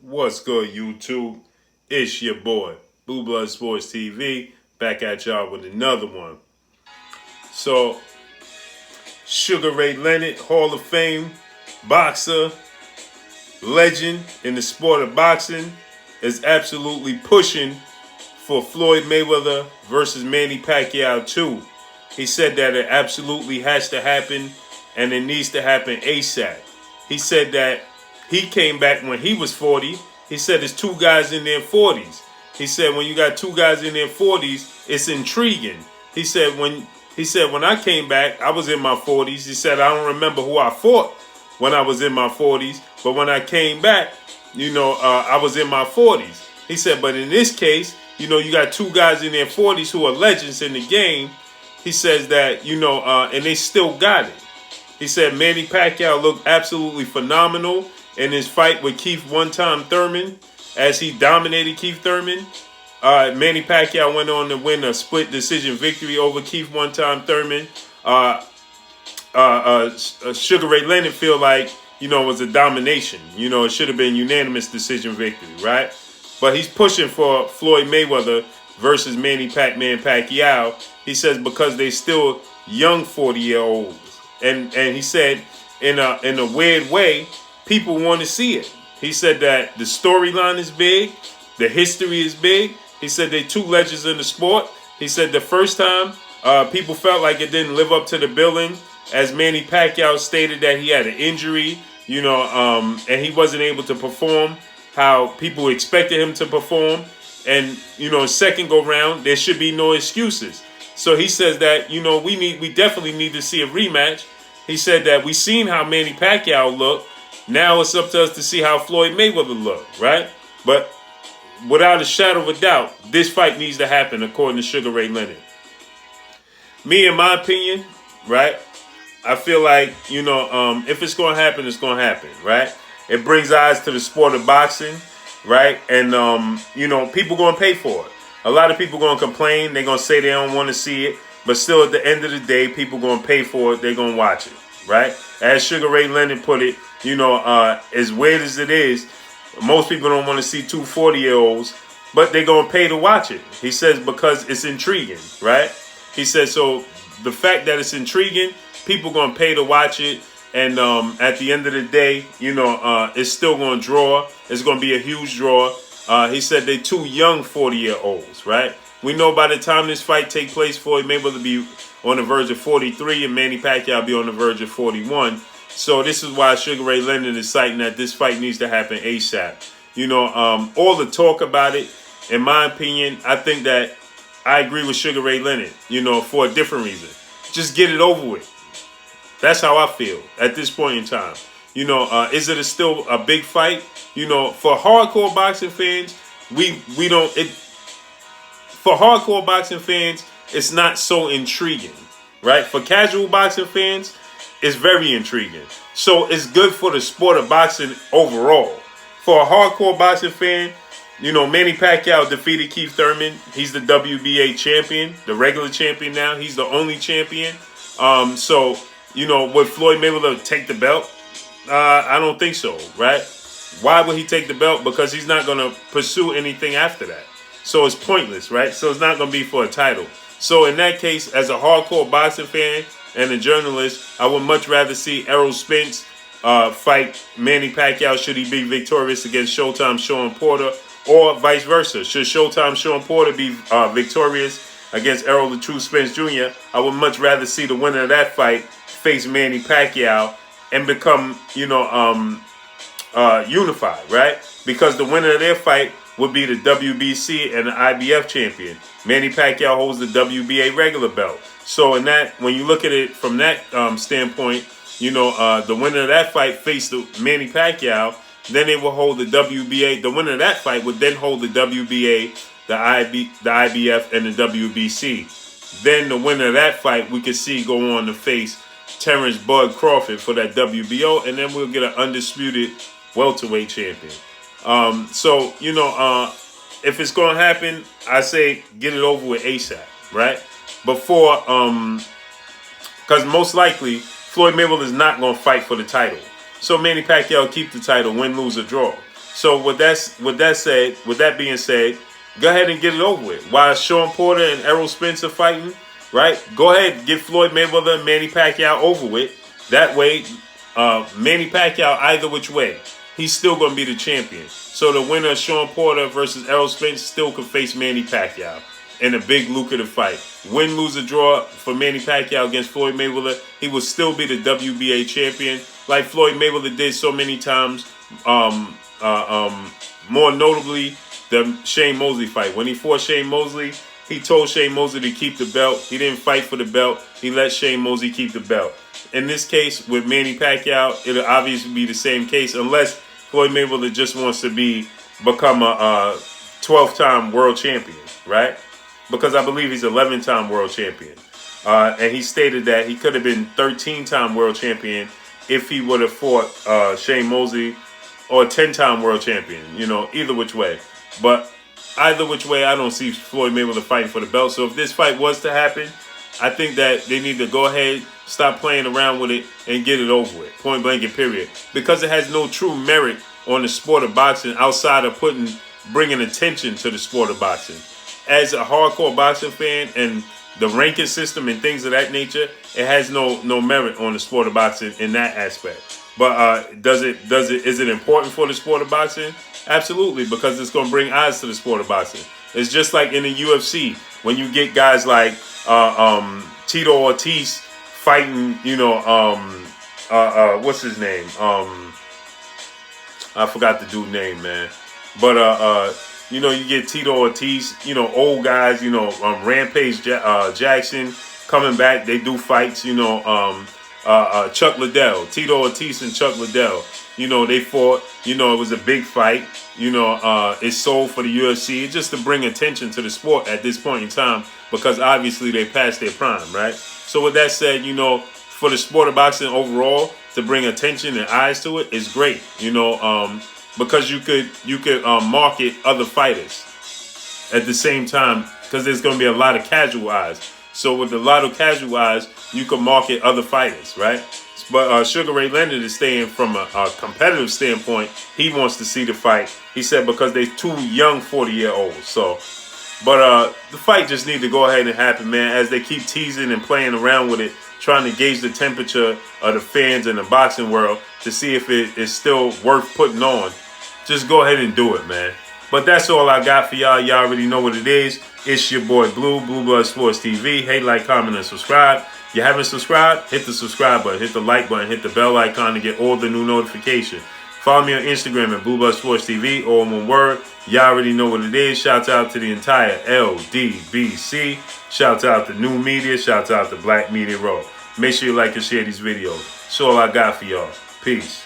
What's good, YouTube? It's your boy, Blue Blood Sports TV, back at y'all with another one. So, Sugar Ray Leonard, Hall of Fame, boxer, legend in the sport of boxing, is absolutely pushing for Floyd Mayweather versus Manny Pacquiao 2. He said that it absolutely has to happen and it needs to happen ASAP. He said that he came back when he was 40. He said there's two guys in their 40s. He said when you got two guys in their 40s, it's intriguing. He said when I came back, I was in my 40s. He said I don't remember who I fought when I was in my 40s, but when I came back, I was in my 40s. He said, but in this case, you got two guys in their 40s who are legends in the game. He says that, and they still got it. He said Manny Pacquiao looked absolutely phenomenal in his fight with Keith one-time Thurman as he dominated Keith Thurman. Manny Pacquiao went on to win a split decision victory over Keith one-time Thurman. Sugar Ray Leonard feel like, it was a domination. It should have been unanimous decision victory, right? But he's pushing for Floyd Mayweather versus Manny Pac-Man Pacquiao. He says because they still young 40-year-olds. And he said in a weird way, people want to see it. He said that the storyline is big, the history is big. He said they're two legends in the sport. He said the first time people felt like it didn't live up to the billing, as Manny Pacquiao stated that he had an injury, and he wasn't able to perform how people expected him to perform. And second go round, there should be no excuses. So he says that we definitely need to see a rematch. He said that we seen how Manny Pacquiao looked. Now it's up to us to see how Floyd Mayweather looked, right? But without a shadow of a doubt, this fight needs to happen according to Sugar Ray Leonard. Me, in my opinion, right? I feel like if it's gonna happen, it's gonna happen, right? It brings eyes to the sport of boxing, right? And people gonna pay for it. A lot of people gonna complain. They're gonna say they don't want to see it, but still, at the end of the day, people gonna pay for it. They're gonna watch it, right? As Sugar Ray Leonard put it, as weird as it is, most people don't want to see two 40-year-olds, but they're gonna pay to watch it. He says because it's intriguing, right? He says so. The fact that it's intriguing, people gonna pay to watch it. And at the end of the day, it's still going to draw. It's going to be a huge draw. He said they're two young 40-year-olds, right? We know by the time this fight takes place, Floyd Mayweather be on the verge of 43 and Manny Pacquiao be on the verge of 41. So this is why Sugar Ray Leonard is citing that this fight needs to happen ASAP. All the talk about it, in my opinion, I think that I agree with Sugar Ray Leonard, for a different reason. Just get it over with. That's how I feel at this point in time. Is it still a big fight? For hardcore boxing fans, we don't. For hardcore boxing fans, it's not so intriguing, right? For casual boxing fans, it's very intriguing. So it's good for the sport of boxing overall. For a hardcore boxing fan, Manny Pacquiao defeated Keith Thurman. He's the WBA champion, the regular champion now. He's the only champion. Would Floyd Mayweather take the belt? I don't think so, right? Why would he take the belt? Because he's not going to pursue anything after that. So it's pointless, right? So it's not going to be for a title. So in that case, as a hardcore boxing fan and a journalist, I would much rather see Errol Spence fight Manny Pacquiao should he be victorious against Showtime Sean Porter, or vice versa. Should Showtime Sean Porter be victorious against Errol the True Spence Jr., I would much rather see the winner of that fight face Manny Pacquiao and become, unified, right? Because the winner of their fight would be the WBC and the IBF champion. Manny Pacquiao holds the WBA regular belt. So in that, when you look at it from that standpoint, the winner of that fight faced the Manny Pacquiao, then they will hold the WBA. The winner of that fight would then hold the WBA, the IBF, and the WBC. Then the winner of that fight we could see go on to face Terrence Bud Crawford for that WBO, and then we'll get an undisputed welterweight champion. If it's going to happen, I say get it over with ASAP, right? Before, because most likely Floyd Mayweather is not going to fight for the title. So Manny Pacquiao keep the title, win, lose, or draw. So with that being said, go ahead and get it over with. While Sean Porter and Errol Spence are fighting, right? Go ahead, get Floyd Mayweather and Manny Pacquiao over with. That way, Manny Pacquiao, either which way, he's still going to be the champion. So the winner of Sean Porter versus Errol Spence still could face Manny Pacquiao in a big lucrative fight. Win, lose, or draw for Manny Pacquiao against Floyd Mayweather, he will still be the WBA champion, like Floyd Mayweather did so many times. More notably, the Shane Mosley fight. When he fought Shane Mosley, he told Shane Mosley to keep the belt. He didn't fight for the belt. He let Shane Mosley keep the belt. In this case, with Manny Pacquiao, it'll obviously be the same case, unless Floyd Mayweather just wants to become a 12-time world champion, right? Because I believe he's 11-time world champion. And he stated that he could have been 13-time world champion if he would have fought Shane Mosley, or a 10-time world champion, either which way. But either which way, I don't see Floyd Mayweather fighting for the belt. So if this fight was to happen, I think that they need to go ahead, stop playing around with it, and get it over with. Point blank and period. Because it has no true merit on the sport of boxing outside of bringing attention to the sport of boxing. As a hardcore boxing fan and the ranking system and things of that nature, it has no merit on the sport of boxing in that aspect. But is it important for the sport of boxing? Absolutely, because it's going to bring eyes to the sport of boxing. It's just like in the UFC when you get guys like Tito Ortiz fighting, what's his name? I forgot the dude's name, man. But you get Tito Ortiz, old guys, Rampage Jackson coming back. They do fights, Chuck Liddell, Tito Ortiz and Chuck Liddell. They fought. It was a big fight. It's sold for the UFC. It's just to bring attention to the sport at this point in time, because obviously they passed their prime, right? So with that said, for the sport of boxing overall, to bring attention and eyes to it is great. Because you could market other fighters at the same time, because there's going to be a lot of casual eyes. So with a lot of casual eyes, you can market other fighters, right? But Sugar Ray Leonard is saying from a competitive standpoint, he wants to see the fight. He said because they're two young 40-year-olds. So, but the fight just need to go ahead and happen, man, as they keep teasing and playing around with it, trying to gauge the temperature of the fans in the boxing world to see if it is still worth putting on. Just go ahead and do it, man. But that's all I got for y'all. Y'all already know what it is. It's your boy Blue Blood Sports TV. Hey, like, comment, and subscribe. You haven't subscribed? Hit the subscribe button, hit the like button, hit the bell icon to get all the new notifications. Follow me on Instagram at Blue Blood Sports TV, all in one word. Y'all already know what it is. Shouts out to the entire LDBC. Shouts out to New Media. Shouts out to Black Media Row. Make sure you like and share these videos. That's all I got for y'all. Peace.